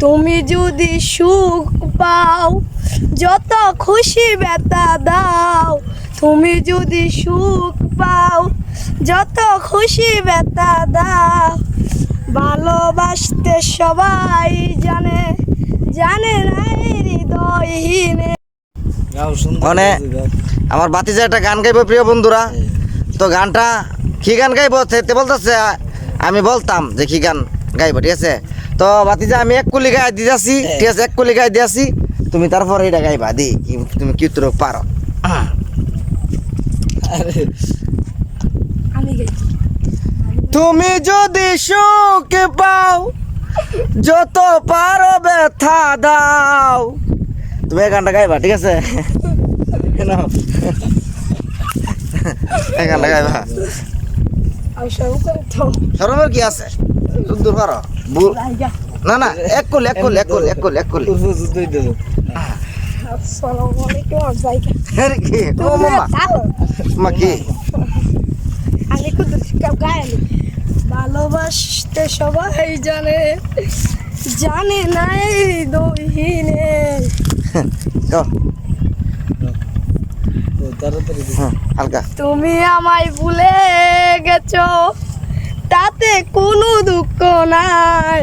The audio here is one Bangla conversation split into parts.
তুমি যদি সুখ পাও যত খুশি ব্যথা দাও, তুমি যদি সুখ পাও যত খুশি ব্যথা দাও, ভালোবাসতে সবাই জানে, জানে না হৃদয়হীনে। মানে আমার বাতিজা একটা গান গাইবো প্রিয় বন্ধুরা। তো গানটা কি গান গাইবো সেটা বলতেছে, আমি বলতাম যে কি গান গাইবো, ঠিক আছে। তো বাতিজা আমি এক কুলি গাই দিয়েছি, ঠিক আছে, এক কুলি গাই দিয়েছি, তুমি তারপর এটা গাইবা দি তুমি কি তোর পারো। আমি গাই। তুমি যদি সুখ পাও যত পারো ব্যথা দাও, তুমি এই গানটা গাইবা, ঠিক আছে। এই গানটা গাইবা। আমি সব করতো সরমের কি আছে, সুন্দর পারো। না না, এক কুল এক কুল এক কুল এক কুল এক কুল। আসসালামু আলাইকুম জায়গা আরে কি ও মামা মা কি আমি কুদ গায়। ভালোবাসতে সবাই জানে, জানে না হৃদয়হীনে। কও হালকা। তুমি আমায় ভুলে গেছো তাতে কোনো দুঃখ নাই,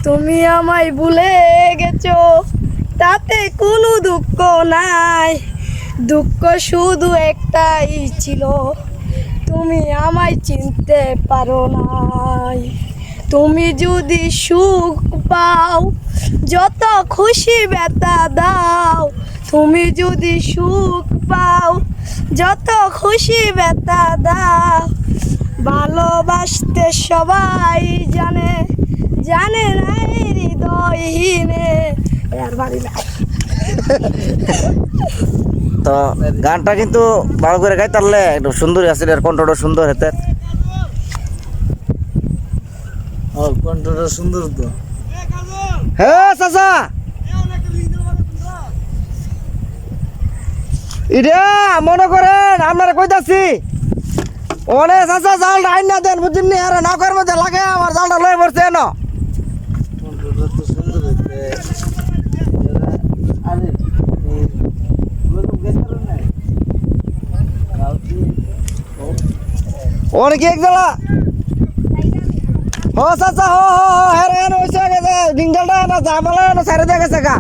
তুমি আমায় ভুলে গেছো তাতে কোনো দুঃখ নাই। দুঃখ শুধু একটাই ছিল, তুমি আমায় চিনতে পারো নাই। তুমি যদি সুখ পাও যত খুশি ব্যথা দাও, তুমি যদি সুখ পাও যত খুশি ব্যথা দাও, ভালোবাসতে সবাই জানে, জানে না হৃদয়হীনে। আর বাড়ি না। তো গানটা কিন্তু ভালো করে গাইতে পারলে একটু সুন্দরই আছে, এর কণ্ঠটা সুন্দর হেতে। কণ্ঠটা সুন্দর তো। হ্যাঁ চাচা, ইটা মনে করেন আপনারা কইতাছি অনেক চাচা জালটা আইন না দেন বুঝছেন নি, আর নৌকার মধ্যে লাগে আমার জালটা লয়ে পড়ছে না। কণ্ঠটা তো সুন্দর হইছে। আরে এই গরু গেছার না কাউকে অনেক এক জালা ও চাচা হো হো হো হের হের হইছে গেছে ডিঙ্গলটা না জামালা না সারে দিয়ে গেছে গা।